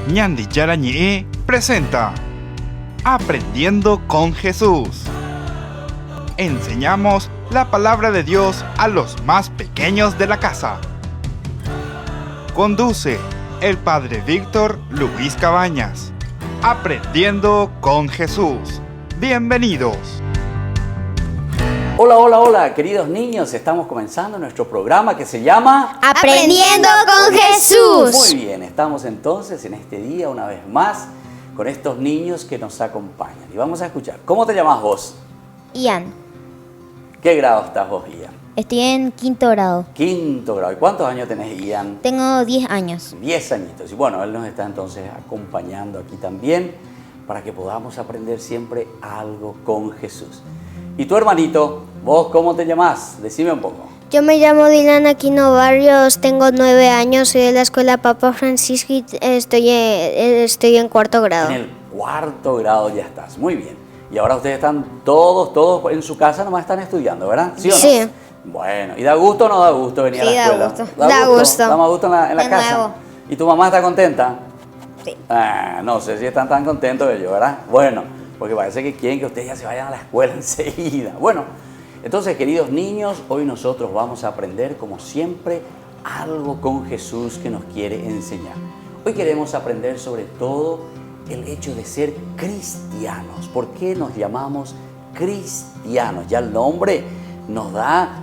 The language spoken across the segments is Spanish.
Ñandi Yarañe presenta Aprendiendo con Jesús. Enseñamos la palabra de Dios a los más pequeños de la casa. Conduce el Padre Víctor Luis Cabañas. Aprendiendo con Jesús. Bienvenidos. Hola, queridos niños. Estamos comenzando nuestro programa que se llama Aprendiendo con Jesús. Muy bien, estamos entonces en este día una vez más con estos niños que nos acompañan. Y vamos a escuchar. ¿Cómo te llamas vos? Ian, ¿Qué grado estás vos, Ian? estoy en quinto grado. Quinto grado. ¿Y cuántos años tenés, Ian? Tengo 10 años. 10 añitos. Y bueno, él nos está entonces acompañando aquí también para que podamos aprender siempre algo con Jesús. Y tu hermanito, ¿vos cómo te llamás? Decime un poco. Yo me llamo Dylan Aquino Barrios, tengo 9 años, soy de la escuela Papa Francisco y estoy en cuarto grado. En el cuarto grado ya estás. Muy bien. Y ahora ustedes están todos en su casa, nomás están estudiando, ¿verdad? ¿Sí o no? Sí. Bueno, ¿y da gusto o no da gusto venir a la Sí, da escuela? gusto. Da gusto. ¿Da más gusto en la De casa? nuevo. ¿Y tu mamá está contenta? Sí. No sé si están tan contentos ellos, ¿verdad? Bueno, porque parece que quieren que ustedes ya se vayan a la escuela enseguida. Bueno, entonces, queridos niños, hoy nosotros vamos a aprender, como siempre, algo con Jesús que nos quiere enseñar. Hoy queremos aprender sobre todo el hecho de ser cristianos. ¿Por qué nos llamamos cristianos? Ya el nombre nos da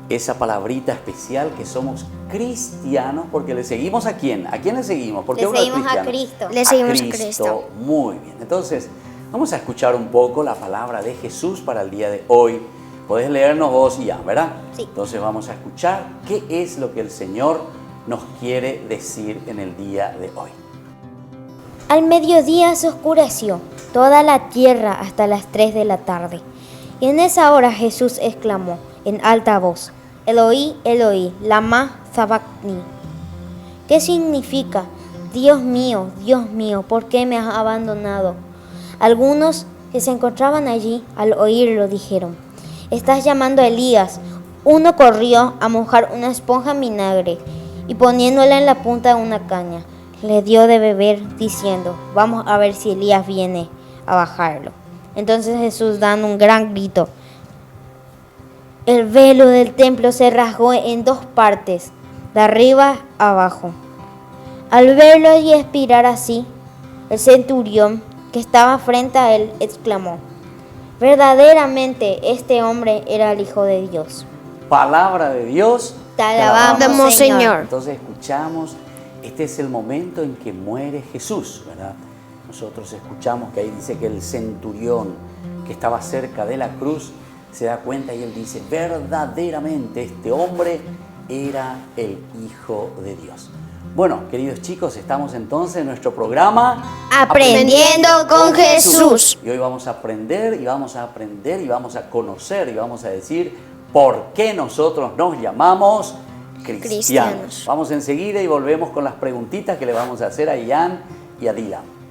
esa palabrita especial que somos cristianos, porque le seguimos ¿a quién? ¿A quién le seguimos? ¿Por qué Le uno es seguimos a cristiano? Cristo. Le seguimos a Cristo. Muy bien. Entonces, vamos a escuchar un poco la palabra de Jesús para el día de hoy. Podés leernos vos y ya, ¿verdad? Sí. Entonces vamos a escuchar qué es lo que el Señor nos quiere decir en el día de hoy. Al mediodía se oscureció toda la tierra hasta las 3 de la tarde. Y en esa hora Jesús exclamó en alta voz: Eloí, Eloí, lama sabactani. ¿Qué significa? Dios mío, ¿por qué me has abandonado? Algunos que se encontraban allí al oírlo dijeron: Estás llamando a Elías. Uno corrió a mojar una esponja en vinagre y poniéndola en la punta de una caña, le dio de beber diciendo: Vamos a ver si Elías viene a bajarlo. Entonces Jesús, dando un gran grito, el velo del templo se rasgó en 2 partes, de arriba a abajo. Al verlo y expirar así, el centurión que estaba frente a él exclamó: Verdaderamente este hombre era el Hijo de Dios. Palabra de Dios. Te alabamos, Damos, Señor. Entonces escuchamos, este es el momento en que muere Jesús, ¿verdad? Nosotros escuchamos que ahí dice que el centurión que estaba cerca de la cruz se da cuenta y él dice: verdaderamente este hombre era el Hijo de Dios. Bueno, queridos chicos, estamos entonces en nuestro programa Aprendiendo con Jesús. Y hoy vamos a aprender y vamos a aprender y vamos a conocer y vamos a decir por qué nosotros nos llamamos cristianos. Vamos enseguida y volvemos con las preguntitas que le vamos a hacer a Ian y a Dylan.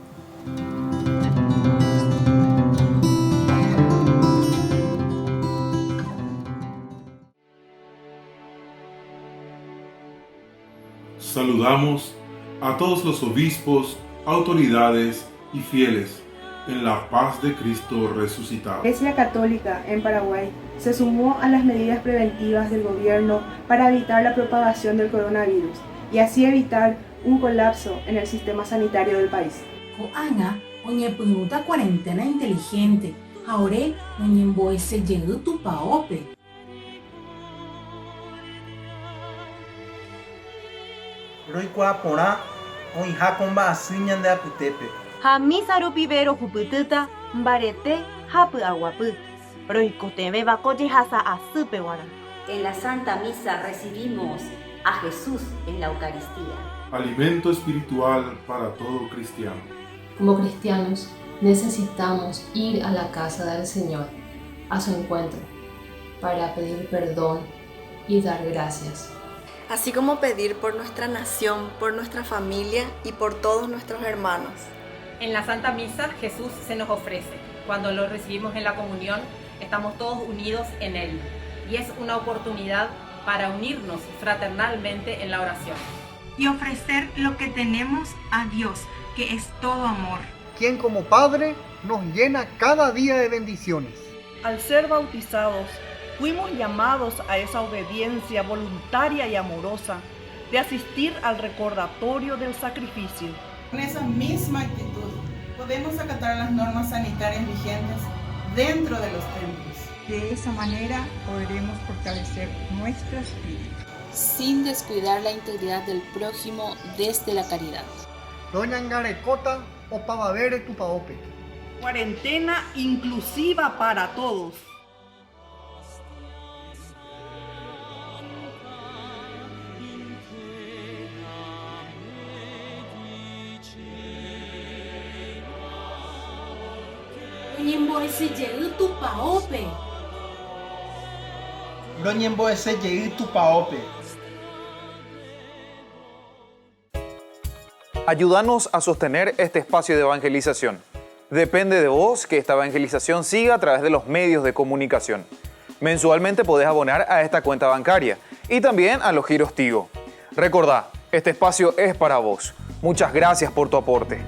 Saludamos a todos los obispos, autoridades y fieles en la paz de Cristo resucitado. La Iglesia Católica en Paraguay se sumó a las medidas preventivas del gobierno para evitar la propagación del coronavirus y así evitar un colapso en el sistema sanitario del país. Ko'ana oñepyrũta cuarentena inteligente haore oñembo'esejey tupaópe. Roikuaa porã oĩha ko mba'asy ñande apytépe. Ha misa rupi rohupytýta mbarete ha py'aguapy. Roikotevẽva ko jehasa asýpe g̃uarã. En la Santa Misa recibimos a Jesús en la Eucaristía. Alimento espiritual para todo cristiano. Como cristianos necesitamos ir a la casa del Señor, a su encuentro, para pedir perdón y dar gracias. Así como pedir por nuestra nación, por nuestra familia y por todos nuestros hermanos. En la Santa Misa Jesús se nos ofrece. Cuando lo recibimos en la comunión, estamos todos unidos en Él. Y es una oportunidad para unirnos fraternalmente en la oración. y ofrecer lo que tenemos a Dios, que es todo amor. Quien como Padre nos llena cada día de bendiciones. Al ser bautizados, fuimos llamados a esa obediencia voluntaria y amorosa de asistir al recordatorio del sacrificio. Con esa misma actitud, podemos acatar las normas sanitarias vigentes dentro de los templos. De esa manera podremos fortalecer nuestro espíritu, sin descuidar la integridad del prójimo desde la caridad. Doña Ngarecota o Pavavere Tupaope. Cuarentena inclusiva para todos. Ñemboese llegue tu paope. Roñemboese llegue tu paope. Ayúdanos a sostener este espacio de evangelización. Depende de vos que esta evangelización siga a través de los medios de comunicación. Mensualmente podés abonar a esta cuenta bancaria y también a los giros Tigo. Recordá, este espacio es para vos. Muchas gracias por tu aporte.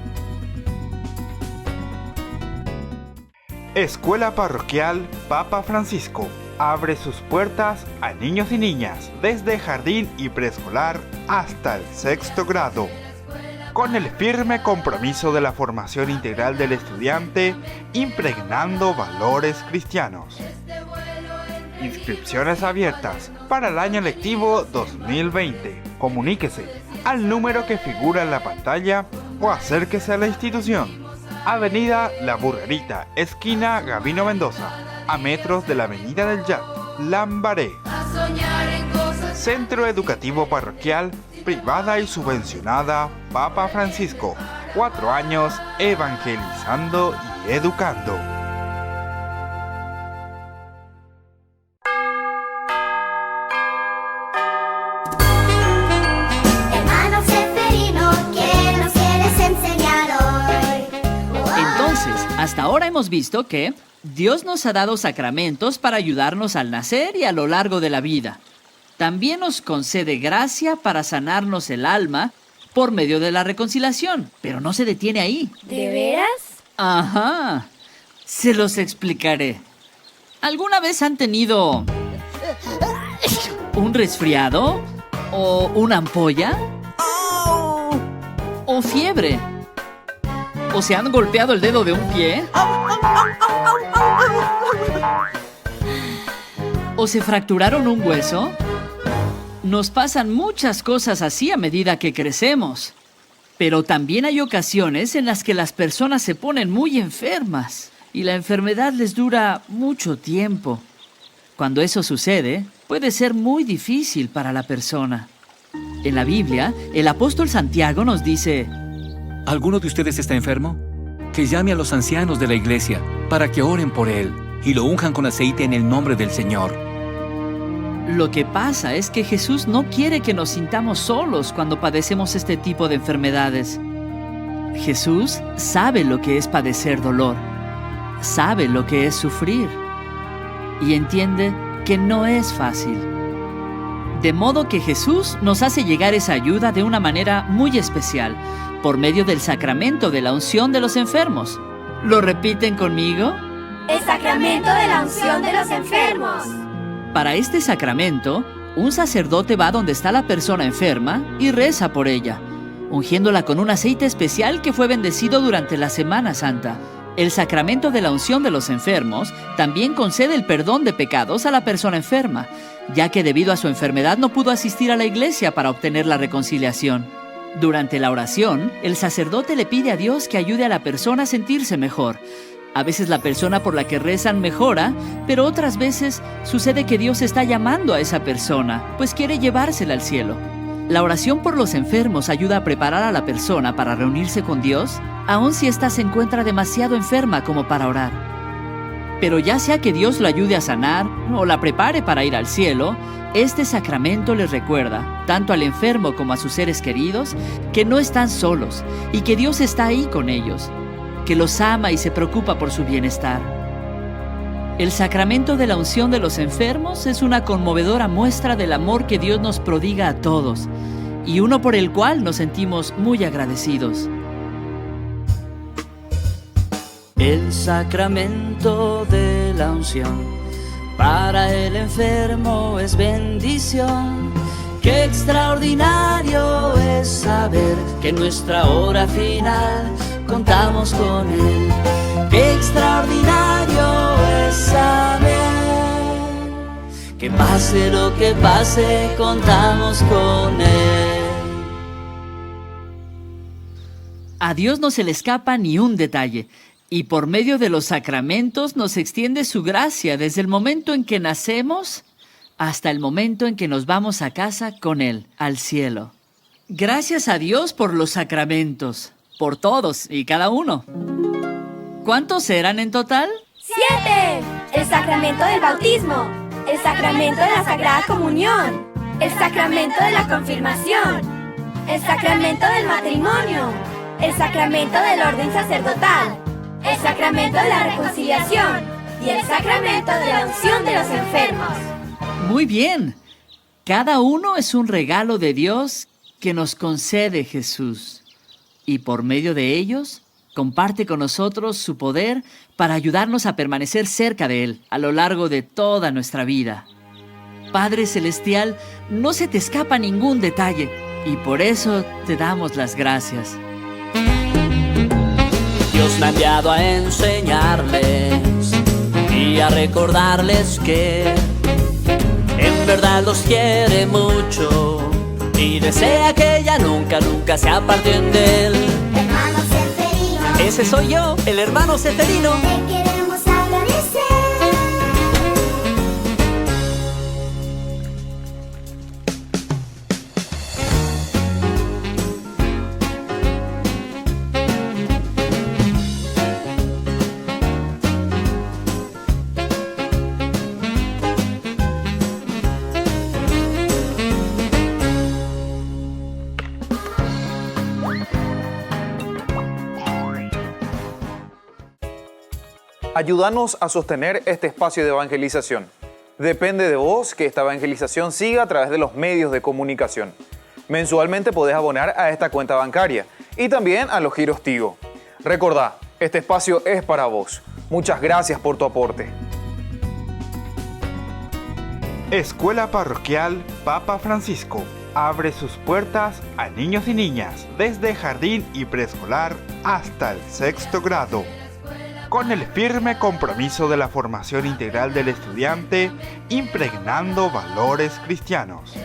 Escuela Parroquial Papa Francisco abre sus puertas a niños y niñas desde jardín y preescolar hasta el 6º grado. Con el firme compromiso de la formación integral del estudiante, impregnando valores cristianos. Inscripciones abiertas para el año lectivo 2020. Comuníquese al número que figura en la pantalla o acérquese a la institución. Avenida La Burrerita, esquina Gabino Mendoza, a metros de la Avenida del Yat, Lambaré. Centro Educativo Parroquial, privada y subvencionada Papa Francisco. 4 años evangelizando y educando. Hermano Seferino, ¿qué nos quieres enseñar hoy? Entonces, hasta ahora hemos visto que Dios nos ha dado sacramentos para ayudarnos al nacer y a lo largo de la vida. También nos concede gracia para sanarnos el alma por medio de la reconciliación, pero no se detiene ahí. ¿De veras? Ajá, se los explicaré. ¿Alguna vez han tenido un resfriado? ¿O una ampolla? ¿O fiebre? ¿O se han golpeado el dedo de un pie? ¿O se fracturaron un hueso? Nos pasan muchas cosas así a medida que crecemos. Pero también hay ocasiones en las que las personas se ponen muy enfermas y la enfermedad les dura mucho tiempo. Cuando eso sucede, puede ser muy difícil para la persona. En la Biblia, el apóstol Santiago nos dice: ¿alguno de ustedes está enfermo? Que llame a los ancianos de la iglesia para que oren por él y lo unjan con aceite en el nombre del Señor. Lo que pasa es que Jesús no quiere que nos sintamos solos cuando padecemos este tipo de enfermedades. Jesús sabe lo que es padecer dolor, sabe lo que es sufrir y entiende que no es fácil. De modo que Jesús nos hace llegar esa ayuda de una manera muy especial, por medio del sacramento de la unción de los enfermos. ¿Lo repiten conmigo? El sacramento de la unción de los enfermos. Para este sacramento, un sacerdote va donde está la persona enferma y reza por ella, ungiéndola con un aceite especial que fue bendecido durante la Semana Santa. El sacramento de la unción de los enfermos también concede el perdón de pecados a la persona enferma, ya que debido a su enfermedad no pudo asistir a la iglesia para obtener la reconciliación. Durante la oración, el sacerdote le pide a Dios que ayude a la persona a sentirse mejor. A veces la persona por la que rezan mejora, pero otras veces sucede que Dios está llamando a esa persona, pues quiere llevársela al cielo. La oración por los enfermos ayuda a preparar a la persona para reunirse con Dios, aun si ésta se encuentra demasiado enferma como para orar. Pero ya sea que Dios lo ayude a sanar o la prepare para ir al cielo, este sacramento les recuerda, tanto al enfermo como a sus seres queridos, que no están solos y que Dios está ahí con ellos, que los ama y se preocupa por su bienestar. El sacramento de la unción de los enfermos es una conmovedora muestra del amor que Dios nos prodiga a todos y uno por el cual nos sentimos muy agradecidos. El sacramento de la unción para el enfermo es bendición. Qué extraordinario es saber que en nuestra hora final contamos con Él. Qué extraordinario es saber que pase lo que pase, contamos con Él. A Dios no se le escapa ni un detalle, y por medio de los sacramentos nos extiende su gracia desde el momento en que nacemos hasta el momento en que nos vamos a casa con Él, al cielo. Gracias a Dios por los sacramentos, por todos y cada uno. ¿Cuántos eran en total? 7. El sacramento del bautismo, el sacramento de la Sagrada Comunión, el sacramento de la confirmación, el sacramento del matrimonio, el sacramento del orden sacerdotal, el sacramento de la reconciliación y el sacramento de la unción de los enfermos. Muy bien. Cada uno es un regalo de Dios que nos concede Jesús. Y por medio de ellos, comparte con nosotros su poder para ayudarnos a permanecer cerca de Él a lo largo de toda nuestra vida. Padre Celestial, no se te escapa ningún detalle y por eso te damos las gracias. Dios me ha enviado a enseñarles y a recordarles que en verdad los quiere mucho y desea que ya nunca, nunca se aparten de Él. Hermano Ceferino, ese soy yo, el hermano Ceferino. te queremos agradecer. Ayúdanos a sostener este espacio de evangelización. Depende de vos que esta evangelización siga a través de los medios de comunicación. Mensualmente podés abonar a esta cuenta bancaria y también a los giros Tigo. Recordá, este espacio es para vos. Muchas gracias por tu aporte. Escuela Parroquial Papa Francisco abre sus puertas a niños y niñas desde jardín y preescolar hasta el 6º grado. Con el firme compromiso de la formación integral del estudiante, impregnando valores cristianos.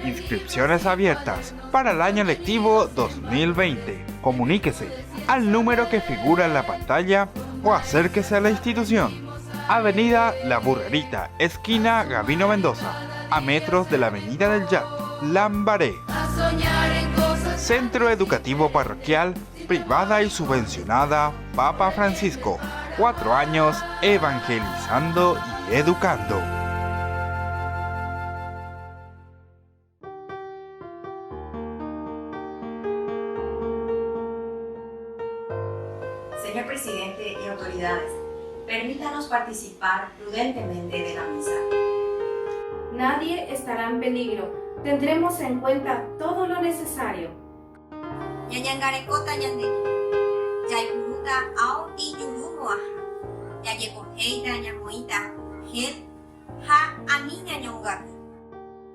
Inscripciones abiertas para el año lectivo 2020. Comuníquese al número que figura en la pantalla o acérquese a la institución. Avenida La Burrerita, esquina Gabino Mendoza, a metros de la Avenida del Yat, Lambaré. Centro Educativo Parroquial, privada y subvencionada Papa Francisco. 4 años evangelizando y educando. Señor Presidente y autoridades, permítanos participar prudentemente de la misa. Nadie estará en peligro. Tendremos en cuenta todo lo necesario. Ñañangarekota ñandeki, yaikunuta ao iñurumuaha, yayekoheita ñamoita, gen, ha ani ñañongatu.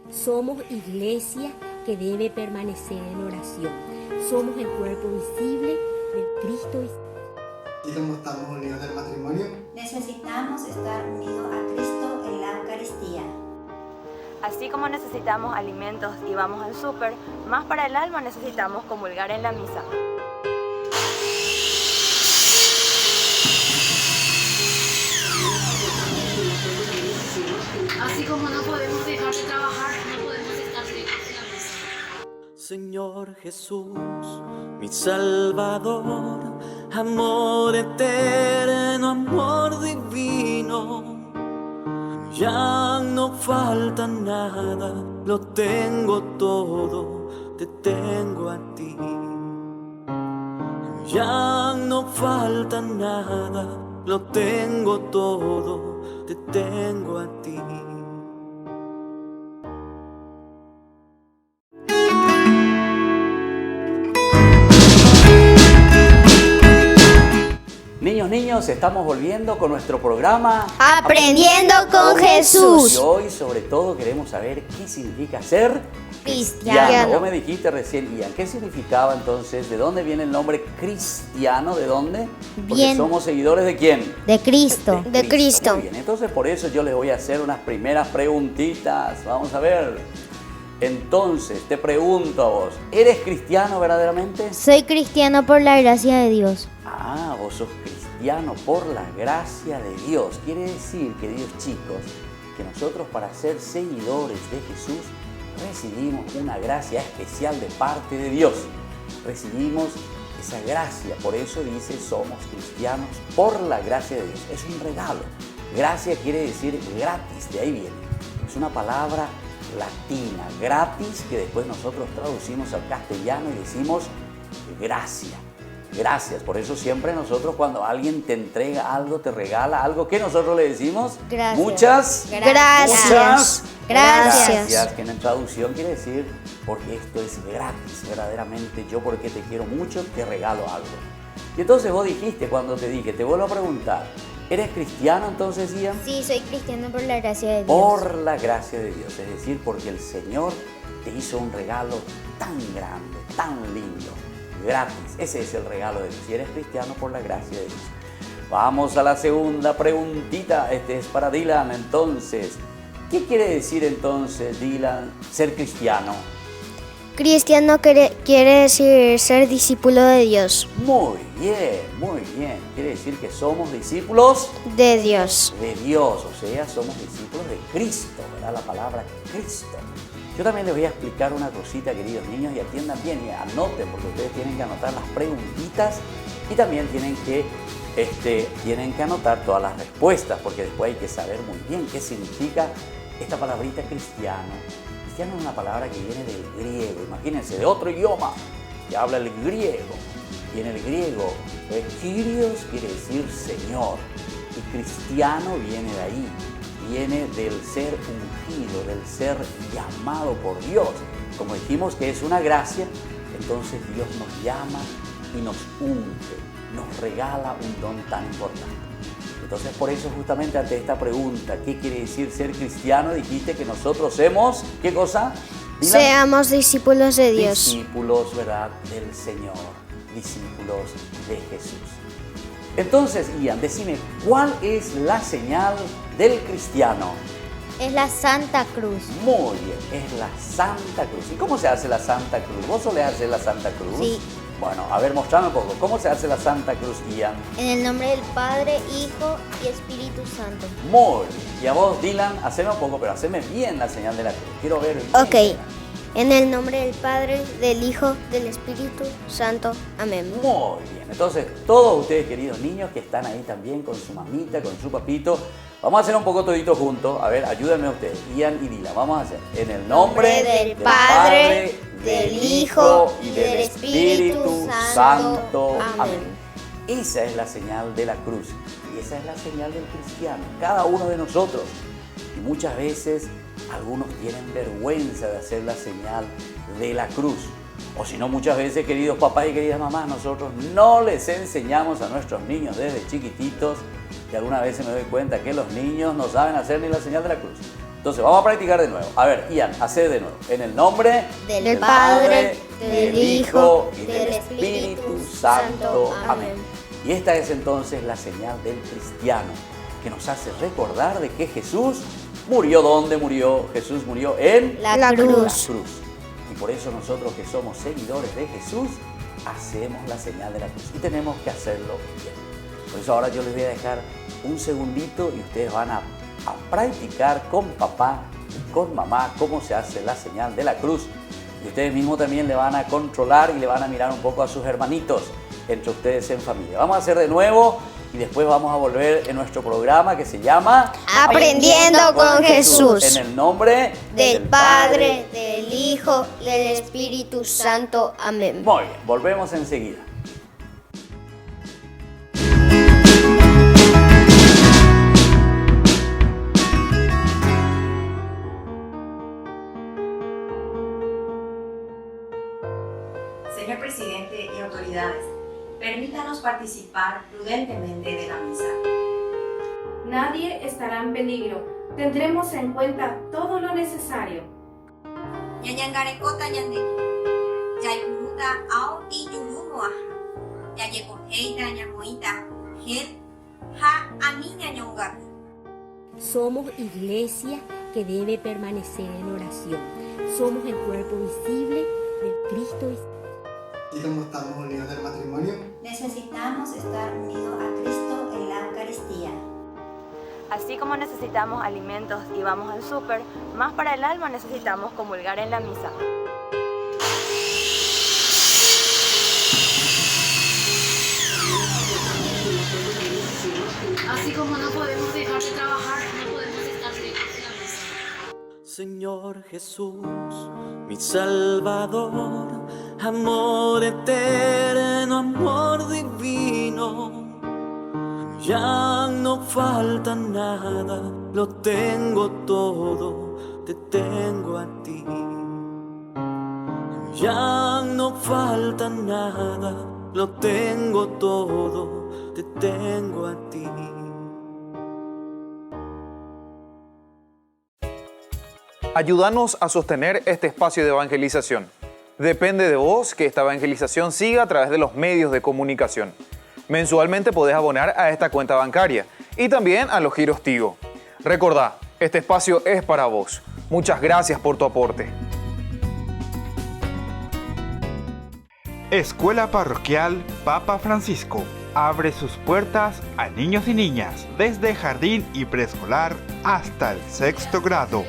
Somos iglesia que debe permanecer en oración. Somos el cuerpo visible de Cristo. Y como estamos unidos en el matrimonio, necesitamos estar unidos a Cristo en la Eucaristía. Así como necesitamos alimentos y vamos al súper, más para el alma necesitamos comulgar en la misa. Así como no podemos dejar de trabajar, no podemos estar lejos de la misa. Señor Jesús, mi Salvador, amor eterno, amor divino. Ya no falta nada, lo tengo todo, te tengo a ti. Ya no falta nada, lo tengo todo, te tengo a ti. niños, estamos volviendo con nuestro programa Aprendiendo con Jesús. Y hoy sobre todo queremos saber qué significa ser cristiano. Vos me dijiste recién, Ian, ¿qué significaba entonces? ¿De dónde viene el nombre cristiano? ¿De dónde? Porque Bien. somos seguidores ¿de quién? De Cristo. De Cristo. Muy bien, entonces por eso yo les voy a hacer unas primeras preguntitas. Vamos a ver. Entonces, te pregunto a vos, ¿eres cristiano verdaderamente? Soy cristiano por la gracia de Dios. Ah, vos sos cristiano por la gracia de Dios. Quiere decir, queridos chicos, que nosotros para ser seguidores de Jesús recibimos una gracia especial de parte de Dios. Recibimos esa gracia, por eso dice somos cristianos por la gracia de Dios. Es un regalo. Gracia quiere decir gratis, de ahí viene. Es una palabra latina, gratis, que después nosotros traducimos al castellano y decimos gracia. Gracias, por eso siempre nosotros cuando alguien te entrega algo, te regala algo, ¿qué nosotros le decimos? Gracias. Muchas Gracias. Gracias, que en traducción quiere decir porque esto es gratis, verdaderamente yo porque te quiero mucho te regalo algo. Y entonces vos dijiste cuando te dije, te vuelvo a preguntar, ¿eres cristiano entonces, Ian? Sí, soy cristiano por la gracia de Dios. Por la gracia de Dios, es decir, porque el Señor te hizo un regalo tan grande, tan lindo, gratis. Ese es el regalo de Dios. Si eres cristiano por la gracia de Dios. Vamos a la segunda preguntita. Este es para Dylan. Entonces, ¿qué quiere decir entonces, Dylan, ser cristiano? Cristiano quiere decir ser discípulo de Dios. Muy bien, muy bien. Quiere decir que somos discípulos de Dios. De Dios, o sea, somos discípulos de Cristo, ¿verdad? La palabra Cristo. Yo también les voy a explicar una cosita, queridos niños, y atiendan bien y anoten, porque ustedes tienen que anotar las preguntitas y también tienen que anotar todas las respuestas, porque después hay que saber muy bien qué significa esta palabrita cristiano. Cristiano es una palabra que viene del griego, imagínense, de otro idioma que habla el griego. Y en el griego, Kyrios quiere decir Señor, y cristiano viene de ahí. Viene del ser ungido, del ser llamado por Dios. Como dijimos que es una gracia, entonces Dios nos llama y nos unge, nos regala un don tan importante. Entonces por eso justamente ante esta pregunta, ¿qué quiere decir ser cristiano? Dijiste que nosotros somos, ¿qué cosa? Dylan. Seamos discípulos de Dios. Discípulos, ¿verdad? Del Señor, discípulos de Jesús. Entonces, Ian, decime, ¿cuál es la señal del cristiano? Es la Santa Cruz. Muy bien, es la Santa Cruz. ¿Y cómo se hace la Santa Cruz? ¿Vos solés hacer la Santa Cruz? Sí. Bueno, a ver, mostrame un poco. ¿Cómo se hace la Santa Cruz, Ian? En el nombre del Padre, Hijo y Espíritu Santo. Muy bien. Y a vos, Dylan, haceme un poco, pero haceme bien la señal de la cruz. Quiero ver bien. Ok. En el nombre del Padre, del Hijo, del Espíritu Santo. Amén. Muy bien. Entonces, todos ustedes, queridos niños, que están ahí también con su mamita, con su papito, vamos a hacer un poco todito juntos. A ver, ayúdenme ustedes, Ian y Dylan. Vamos a hacer en el nombre del Padre, del Hijo y del Espíritu Santo. Amén. Esa es la señal de la cruz. Y esa es la señal del cristiano. Cada uno de nosotros. Y muchas veces algunos tienen vergüenza de hacer la señal de la cruz. O si no, muchas veces, queridos papás y queridas mamás, nosotros no les enseñamos a nuestros niños desde chiquititos, y algunas veces me doy cuenta que los niños no saben hacer ni la señal de la cruz. Entonces vamos a practicar de nuevo. A ver, Ian, haced de nuevo. En el nombre del Padre, del Hijo y del Espíritu Santo. Amén. Y esta es entonces la señal del cristiano, que nos hace recordar de que Jesús murió. ¿Dónde murió? Jesús murió en la cruz. Y por eso nosotros que somos seguidores de Jesús, hacemos la señal de la cruz. Y tenemos que hacerlo bien. Por eso ahora yo les voy a dejar un segundito y ustedes van a practicar con papá y con mamá cómo se hace la señal de la cruz. Y ustedes mismos también le van a controlar y le van a mirar un poco a sus hermanitos entre ustedes en familia. Vamos a hacer de nuevo y después vamos a volver en nuestro programa que se llama Aprendiendo con Jesús. En el nombre del Padre, del Hijo y del Espíritu Santo. Amén. Muy bien, volvemos enseguida. Señor presidente y autoridades, Permítanos participar prudentemente de la misa. Nadie estará en peligro. Tendremos en cuenta todo lo necesario. Ñañangarekota ñandeki. Yaykuruta ao iyurumoa. Yayekoheita ñamoita. Gel ha ami ñañongatu. Somos iglesia que debe permanecer en oración. Somos el cuerpo visible del Cristo. Y como estamos unidos en el matrimonio, necesitamos estar unidos a Cristo en la Eucaristía. Así como necesitamos alimentos y vamos al súper, más para el alma necesitamos comulgar en la misa. Así como no podemos dejar de trabajar, no podemos estar lejos de la misa. Señor Jesús, mi Salvador, amor eterno, amor divino, ya no falta nada, lo tengo todo, te tengo a ti. Ya no falta nada, lo tengo todo, te tengo a ti. Ayúdanos a sostener este espacio de evangelización. Depende de vos que esta evangelización siga a través de los medios de comunicación. Mensualmente podés abonar a esta cuenta bancaria y también a los giros Tigo. Recordá, este espacio es para vos. Muchas gracias por tu aporte. Escuela Parroquial Papa Francisco abre sus puertas a niños y niñas desde jardín y preescolar hasta el 6º grado.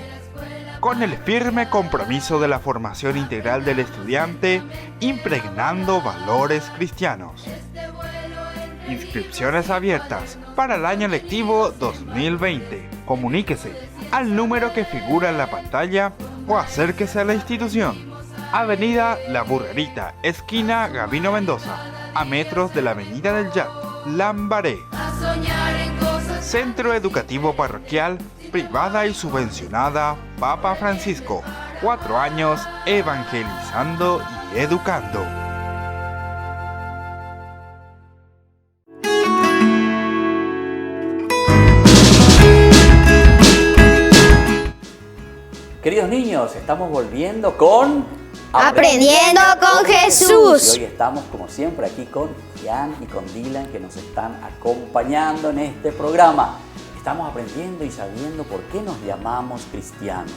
Con el firme compromiso de la formación integral del estudiante, impregnando valores cristianos. Inscripciones abiertas para el año lectivo 2020. Comuníquese al número que figura en la pantalla o acérquese a la institución. Avenida La Burrerita, esquina Gabino Mendoza, a metros de la Avenida del Yat, Lambaré. Centro Educativo Parroquial, privada y subvencionada Papa Francisco. 4 años evangelizando y educando. Queridos niños, estamos volviendo con Aprendiendo con Jesús. Y hoy estamos, como siempre, aquí con Ian y con Dylan, que nos están acompañando en este programa. Estamos aprendiendo y sabiendo por qué nos llamamos cristianos.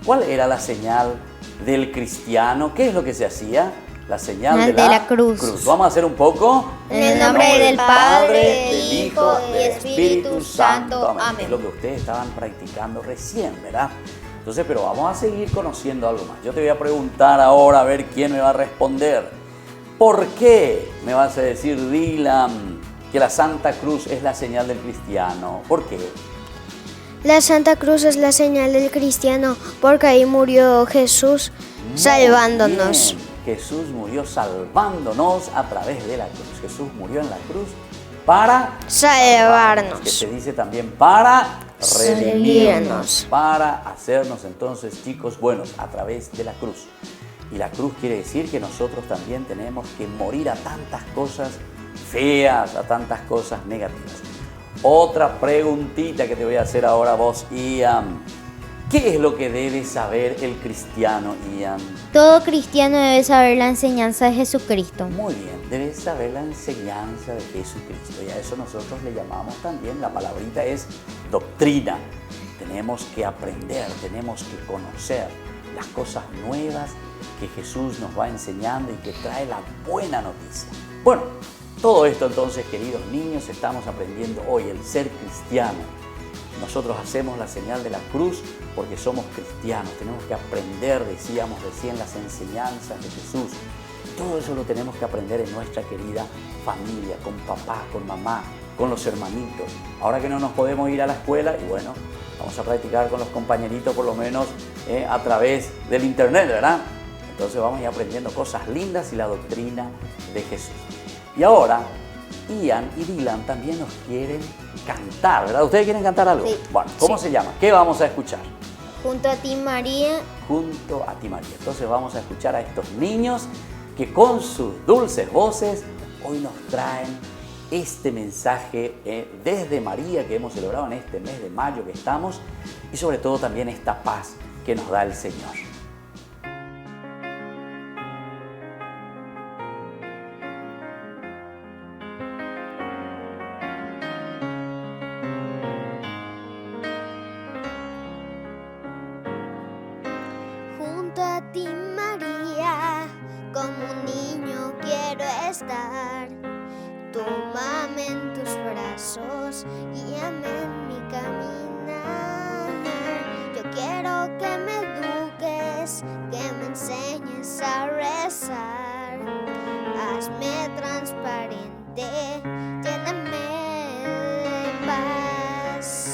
¿Cuál era la señal del cristiano? ¿Qué es lo que se hacía? La señal de la cruz. Vamos a hacer un poco. En el nombre del Padre, del Hijo y del Espíritu Santo. Amén. Es lo que ustedes estaban practicando recién, ¿verdad? Entonces, pero vamos a seguir conociendo algo más. Yo te voy a preguntar ahora a ver quién me va a responder. ¿Por qué me vas a decir, Dylan, que la Santa Cruz es la señal del cristiano? ¿Por qué? La Santa Cruz es la señal del cristiano porque ahí murió Jesús salvándonos. Bien. Jesús murió salvándonos a través de la cruz. Jesús murió en la cruz para salvarnos. Que se dice también para redimirnos, para hacernos entonces chicos buenos a través de la cruz. Y la cruz quiere decir que nosotros también tenemos que morir a tantas cosas feas, a tantas cosas negativas. Otra preguntita que te voy a hacer ahora vos, Ian. ¿Qué es lo que debe saber el cristiano, Ian? Todo cristiano debe saber la enseñanza de Jesucristo. Muy bien, debe saber la enseñanza de Jesucristo. Y a eso nosotros le llamamos también, la palabrita es doctrina. Tenemos que aprender, tenemos que conocer las cosas nuevas que Jesús nos va enseñando y que trae la buena noticia. Bueno, todo esto entonces, queridos niños, estamos aprendiendo hoy el ser cristiano. Nosotros hacemos la señal de la cruz porque somos cristianos. Tenemos que aprender, decíamos recién, las enseñanzas de Jesús. Todo eso lo tenemos que aprender en nuestra querida familia, con papá, con mamá, con los hermanitos. Ahora que no nos podemos ir a la escuela, y bueno, vamos a practicar con los compañeritos por lo menos a través del internet, ¿verdad? Entonces vamos a ir aprendiendo cosas lindas y la doctrina de Jesús. Y ahora, Ian y Dylan también nos quieren cantar, ¿verdad? ¿Ustedes quieren cantar algo? Sí. Bueno, ¿cómo se llama? ¿Qué vamos a escuchar? Junto a ti, María. Junto a ti, María. Entonces vamos a escuchar a estos niños que con sus dulces voces hoy hoy nos traen este mensaje desde María que hemos celebrado en este mes de mayo que estamos y sobre todo también esta paz que nos da el Señor. Junto a ti, María, como un niño quiero estar. Tómame en tus brazos, guíame en mi caminar. Yo quiero que me eduques, que me enseñes a rezar. Hazme transparente, lléname de paz.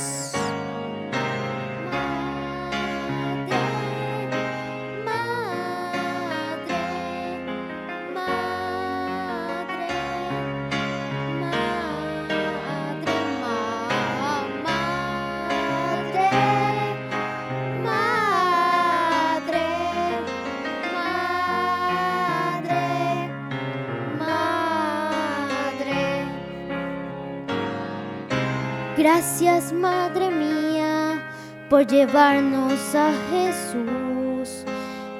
Gracias, Madre mía, por llevarnos a Jesús.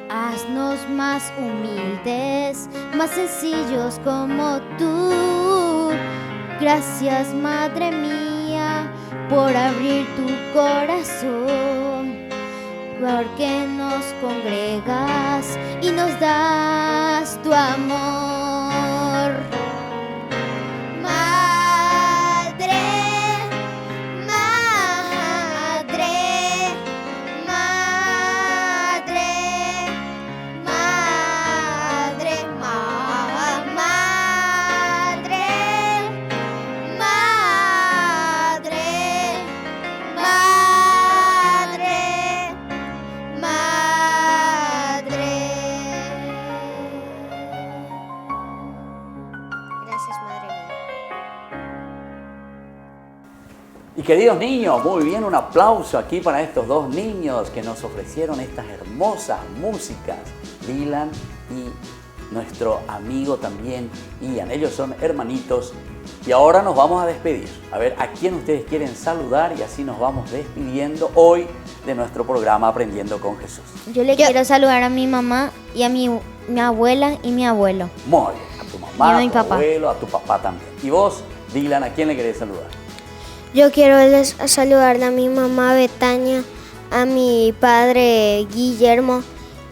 Haznos más humildes, más sencillos como tú. Gracias, Madre mía, por abrir tu corazón, porque nos congregas y nos das tu amor. Y queridos niños, muy bien, un aplauso aquí para estos dos niños que nos ofrecieron estas hermosas músicas, Dylan y nuestro amigo también Ian. Ellos son hermanitos y ahora nos vamos a despedir. A ver, ¿a quién ustedes quieren saludar? Y así nos vamos despidiendo hoy de nuestro programa Aprendiendo con Jesús. Yo quiero saludar a mi mamá y a mi abuela y mi abuelo. Muy bien, a tu mamá, y a tu abuelo, a tu papá también. ¿Y vos, Dylan, a quién le querés saludar? Yo quiero saludar a mi mamá Betania, a mi padre Guillermo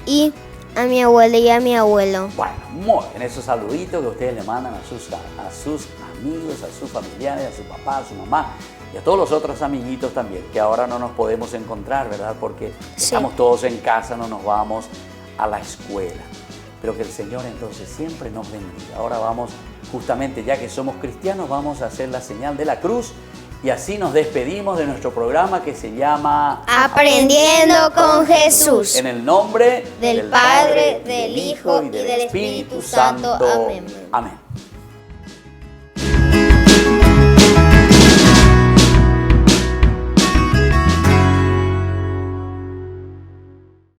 y a mi abuela y a mi abuelo. Bueno, muy bien, esos saluditos que ustedes le mandan a sus amigos, a sus familiares, a su papá, a su mamá y a todos los otros amiguitos también, que ahora no nos podemos encontrar, ¿verdad? Porque estamos todos en casa, no nos vamos a la escuela. Pero que el Señor entonces siempre nos bendiga. Ahora vamos, justamente ya que somos cristianos, vamos a hacer la señal de la cruz. Y así nos despedimos de nuestro programa que se llama Aprendiendo con Jesús. En el nombre del Padre, del Hijo y del Espíritu Santo. Amén. Amén.